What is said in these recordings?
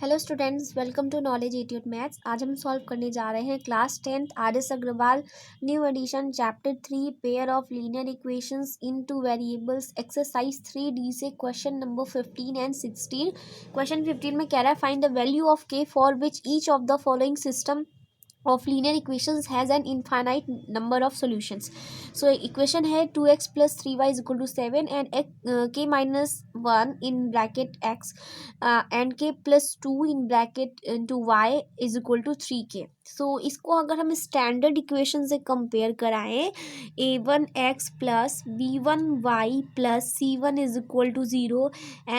Hello students, welcome to knowledge एट्यूट maths. आज हम सॉल्व करने जा रहे हैं class 10th R S. Agarwal new edition chapter 3 pair of linear equations in two variables exercise 3D से क्वेश्चन नंबर 15 एंड 16। क्वेश्चन 15 में कह रहा है find the value of k for which each of the following system of linear equations has an infinite number of solutions. So equation है 2x plus 3y is equal to 7 and k minus 1 in bracket x and k plus 2 in bracket into y is equal to 3k. So इसको अगर हम standard equation से compare कराएं a1x plus b1y plus c1 is equal to 0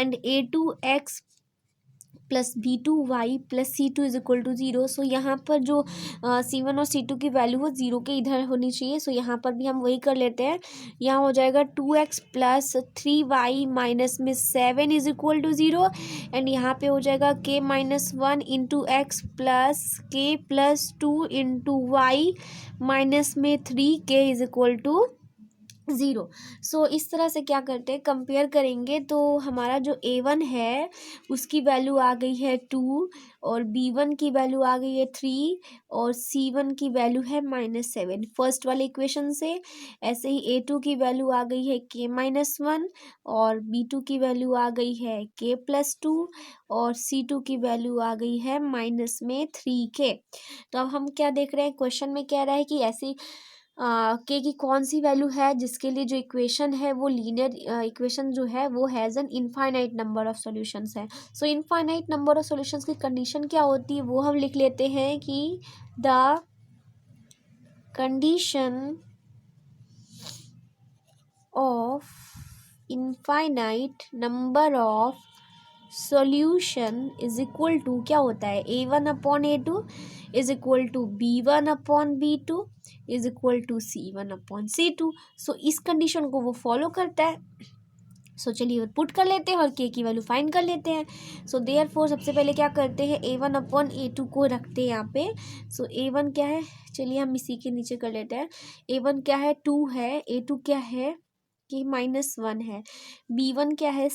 and a2x plus b2y plus c2 is equal to 0। So यहाँ पर जो c1 और c2 की वैल्यू हो 0 के इधर होनी चाहिए। सो यहाँ पर भी हम वही कर लेते हैं। यहाँ हो जाएगा 2x प्लस 3y माइनस में 7 इज इक्वल टू 0 एंड यहाँ पे हो जाएगा k minus 1 into x plus k plus 2 into y minus में 3k इज इक्वल टू 0। सो इस तरह से क्या करते हैं, कंपेयर करेंगे तो हमारा जो a1 है उसकी वैल्यू आ गई है 2 और b1 की वैल्यू आ गई है 3 और c1 की वैल्यू है -7 फर्स्ट वाले इक्वेशन से। ऐसे ही a2 की वैल्यू आ गई है k माइनस 1 और b2 की वैल्यू आ गई है k प्लस 2 और c2 की वैल्यू आ गई है माइनस में 3k। तो अब हम क्या देख रहे हैं, क्वेश्चन में कह रहा है कि ऐसी के की कौन सी वैल्यू है जिसके लिए जो इक्वेशन है वो लीनियर इक्वेशन जो है वो has an infinite number of solutions है। So infinite number of solutions की कंडीशन क्या होती है वो हम लिख लेते हैं कि the condition of infinite number of solution is equal to क्या होता है, a1 upon a2 is equal to b1 upon b2 is equal to c1 upon c2। So इस कंडीशन को वो फॉलो करता है। सो चलिए पुट कर लेते हैं और k की वैल्यू फाइंड कर लेते हैं। सो देयरफॉर सबसे पहले क्या करते हैं, a1 अपॉन a2 को रखते हैं यहाँ पे। सो a1 क्या है, चलिए हम इसी के नीचे कर लेते हैं। a1 क्या है 2 है, a2 क्या है k माइनस 1 है, b1 क्या है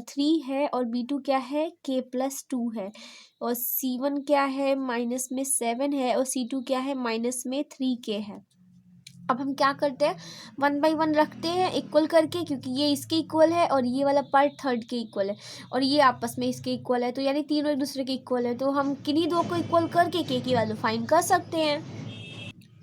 3 है और b2 क्या है k प्लस 2 है और c1 क्या है माइनस में 7 है और c2 क्या है माइनस में 3k है। अब हम क्या करते हैं, 1 बाई 1 रखते हैं इक्वल करके, क्योंकि ये इसके इक्वल है और ये वाला पार्ट थर्ड के इक्वल है और ये आपस में इसके इक्वल है, तो यानी तीनों एक दूसरे के इक्वल है। तो हम किन्हीं दो को इक्वल करके k की वैल्यू फाइंड कर सकते हैं।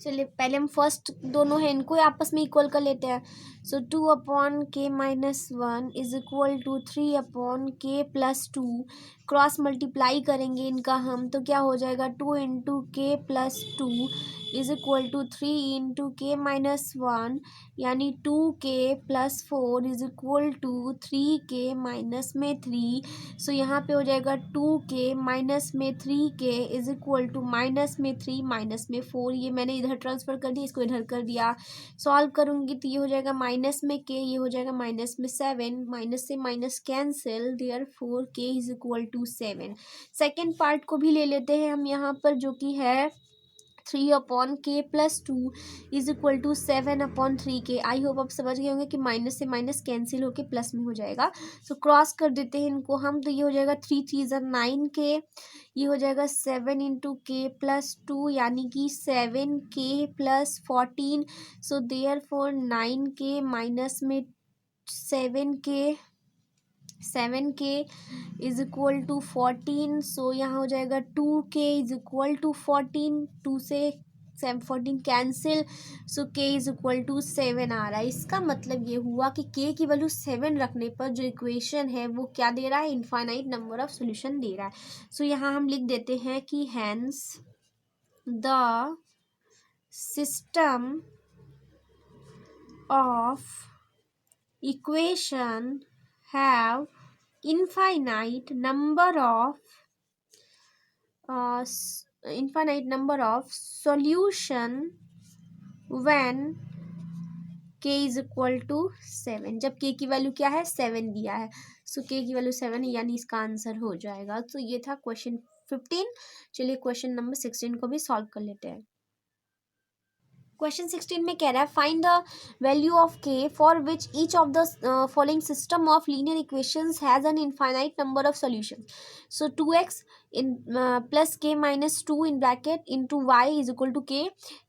चलिए पहले हम फर्स्ट दोनों हैं इनको आपस में इक्वल कर लेते हैं। So 2 upon k minus 1 is equal to 3 upon k plus 2। Cross multiply करेंगे इनका हम तो क्या हो जाएगा 2 into k plus 2 is equal to 3 into k minus 1 यानी 2k plus 4 is equal to 3k minus में 3। सो यहाँ पे हो जाएगा 2k माइनस में 3k is equal to minus में 3 माइनस में 4। ये मैंने इधर ट्रांसफ़र कर दिया, इसको इधर कर दिया। सॉल्व करूँगी तो ये हो जाएगा माइनस में k, ये हो जाएगा माइनस में 7, माइनस से minus cancel, therefore k is equal to 7। Second part को भी ले लेते हैं हम यहाँ पर, जो कि है 3 upon k plus 2 is equal to 7 upon 3k। I hope आप समझ गए होंगे कि माइनस से माइनस कैंसिल होके प्लस में हो जाएगा। सो क्रॉस कर देते हैं इनको हम, तो ये हो जाएगा 3 3 9k, ये हो जाएगा 7 इंटू के प्लस 2 यानी कि 7k plus 14। So therefore 9k minus में 7k इज इक्वल टू 14। सो यहाँ हो जाएगा 2k इज इक्वल टू 14, 2 से 14 cancel, so k is equal to 7 आ रहा है। इसका मतलब ये हुआ कि k की वैल्यू 7 रखने पर जो इक्वेशन है वो क्या दे रहा है, इनफाइनाइट नंबर ऑफ सॉल्यूशन दे रहा है। सो यहाँ हम लिख देते हैं कि hence the system of equation have infinite number of solution when k is equal to 7। जब k की वैल्यू क्या है 7 दिया है, सो k की वैल्यू 7 है यानी इसका आंसर हो जाएगा। तो ये था क्वेश्चन 15। चलिए क्वेश्चन नंबर 16 को भी सॉल्व कर लेते हैं। क्वेश्चन 16 में कह रहा है find the value of k for which each of the following system of linear equations has an infinite number of solution. So 2x in plus k minus 2 in bracket into y is equal to k,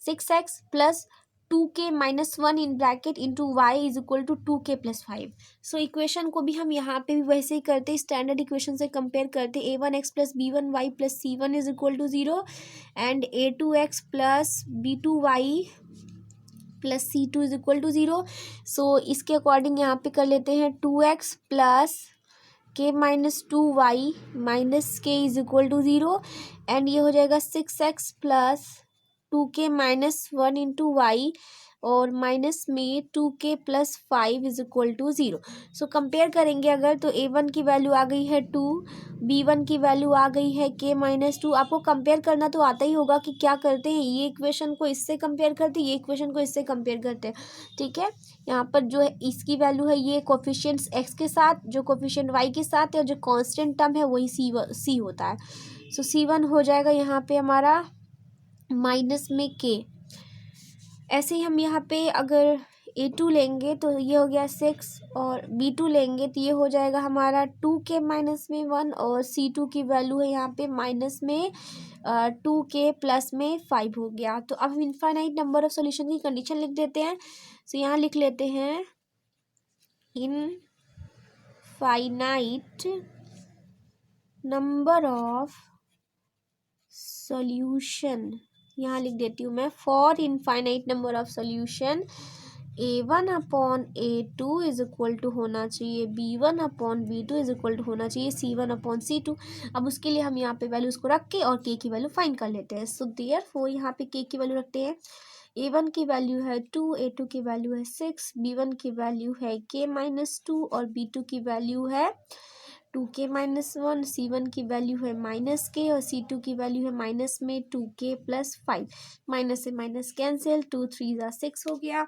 6x plus 2k minus 1 in bracket into y is equal to 2k plus 5. So equation को भी हम यहाँ पे भी वैसे ही करते, standard equation से compare करते. a1x plus b1y plus c1 is equal to 0 and a2x plus b2y plus c2 is equal to 0. So इसके अकॉर्डिंग यहाँ पे कर लेते हैं 2x plus k minus 2y minus k is equal to 0 and ये हो जाएगा 6x plus 2k minus 1 into y और माइनस में 2k plus 5 is equal to 0. So compare करेंगे अगर तो a1 की वैल्यू आ गई है 2, b1 की वैल्यू आ गई है k माइनस 2. आपको कंपेयर करना तो आता ही होगा कि क्या करते हैं, ये इक्वेशन को इससे कंपेयर करते हैं, ये इक्वेशन को इससे कंपेयर करते हैं. ठीक है, यहाँ पर जो है इसकी वैल्यू है ये कोफिशिएंट्स x के साथ, जो कोफिशिएंट y के साथ है और जो कांस्टेंट टर्म है वही c होता है. सो c1 हो जाएगा यहाँ पे हमारा माइनस में k. ऐसे ही हम यहाँ पे अगर a2 लेंगे तो ये हो गया 6 और b2 लेंगे तो ये हो जाएगा हमारा 2k माइनस में 1 और c2 की वैल्यू है यहाँ पे माइनस में 2k प्लस में 5 हो गया. तो अब हम इनफाइनाइट नंबर ऑफ सॉल्यूशन की कंडीशन लिख देते हैं. सो यहाँ लिख लेते हैं इनफाइनाइट नंबर ऑफ सॉल्यूशन, यहाँ लिख देती हूँ मैं for infinite number of solution a1 upon a2 is equal to होना चाहिए b1 upon b2 is equal to होना चाहिए c1 अपॉन c2. अब उसके लिए हम यहाँ पे वैल्यूज को रख के और k की वैल्यू फाइंड कर लेते हैं. सो देयरफॉर यहाँ पे k की वैल्यू रखते हैं. a1 की वैल्यू है 2, a2 की वैल्यू है 6, b1 की वैल्यू है k माइनस 2 और b2 की वैल्यू है 2k माइनस 1, c1 की वैल्यू है माइनस के और c2 की वैल्यू है माइनस में 2k प्लस 5. माइनस से माइनस कैंसिल, 2 3 ज़ा 6 हो गया.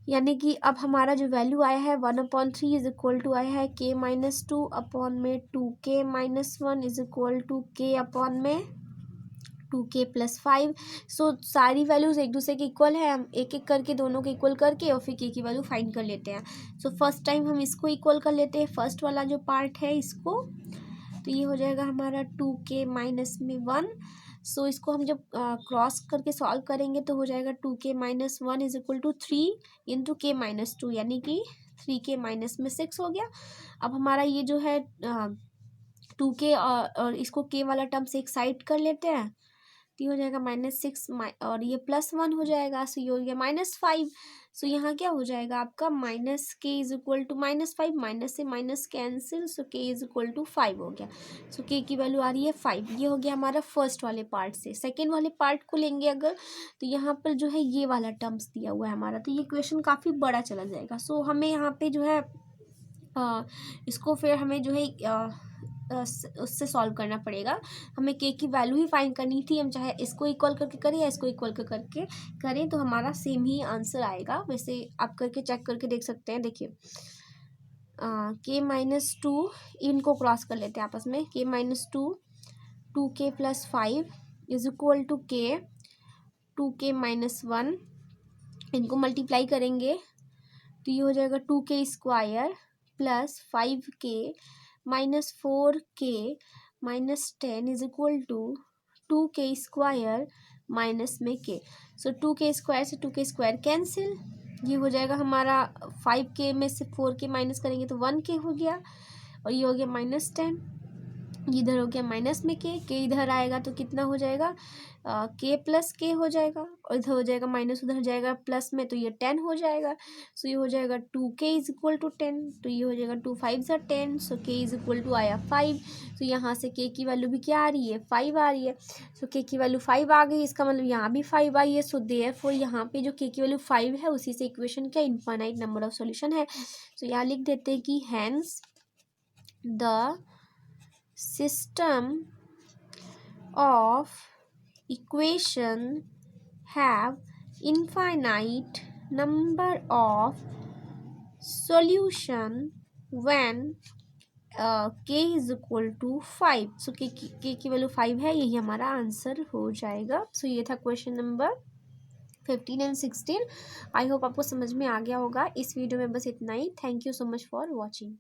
यानी कि अब हमारा जो वैल्यू आया है 1/3 इज इक्वल टू आया है k माइनस 2 अपॉन में 2k minus 1 is equal to k upon में 2k प्लस 5. सो सारी वैल्यूज एक दूसरे के इक्वल है, हम एक एक करके दोनों के इक्वल करके और फिर k की वैल्यू फाइंड कर लेते हैं. सो फर्स्ट टाइम हम इसको इक्वल कर लेते हैं, फर्स्ट वाला जो पार्ट है इसको. तो ये हो जाएगा हमारा 2k माइनस में 1. सो इसको हम जब क्रॉस करके सॉल्व करेंगे तो हो जाएगा 2k minus 1 is equal to 3 into k minus 2 यानी कि 3k माइनस में 6 हो गया. अब हमारा ये जो है 2k और इसको k वाला टर्म से एक साइड कर लेते हैं तो ये हो जाएगा -6 और ये +1 हो जाएगा. सो ये हो गया -5. सो यहाँ क्या हो जाएगा आपका minus k is equal to -5, minus से माइनस कैंसिल, सो के इज इक्वल टू 5 हो गया. सो के की वैल्यू आ रही है 5. ये हो गया हमारा फर्स्ट वाले पार्ट से. सेकेंड वाले पार्ट को लेंगे अगर तो यहाँ पर जो है ये वाला टर्म्स दिया हुआ है हमारा, तो ये क्वेश्चन काफ़ी बड़ा चला जाएगा. सो हमें यहाँ पे जो है इसको फिर हमें जो है उससे सॉल्व करना पड़ेगा. हमें के की वैल्यू ही फाइंड करनी थी, हम चाहे इसको इक्वल करके करें या इसको इक्वल करके करें तो हमारा सेम ही आंसर आएगा. वैसे आप करके चेक करके देख सकते हैं. देखिए के माइनस 2 इनको क्रॉस कर लेते हैं आपस में. K minus 2 2k plus 5 is equal to k 2k minus 1. इनको मल्टीप्लाई करेंगे तो ये हो जाएगा 2k square plus 5k minus 4k minus 10 is equal to 2k square minus में k. सो 2k स्क्वायर से 2k स्क्वायर कैंसिल, ये हो जाएगा हमारा 5k में से 4k माइनस करेंगे तो 1k हो गया और ये हो गया -10. इधर हो गया माइनस में के इधर आएगा तो कितना हो जाएगा के प्लस के हो जाएगा और इधर हो जाएगा माइनस, उधर जाएगा प्लस में तो ये 10 हो जाएगा. सो ये हो जाएगा 2k इज इक्वल टू 10. तो ये हो जाएगा 2 5 ज़ा 10. सो k इज इक्वल टू आया 5. तो यहाँ से k की वैल्यू भी क्या आ रही है 5 आ रही है. सो k की वैल्यू 5 आ गई, इसका मतलब यहाँ भी 5 आई है. सो देयरफॉर यहाँ पे जो k की वैल्यू 5 है उसी से इक्वेशन क्या इनफाइनाइट नंबर ऑफ सॉल्यूशन है. सो यहाँ लिख देते हैं कि hence the system of equation have infinite number of solution when k is equal to 5. So k की वैल्यू 5 है, यही हमारा आंसर हो जाएगा. सो ये था question number 15 and 16। I hope आपको समझ में आ गया होगा। इस वीडियो में बस इतना ही। Thank you so much for watching.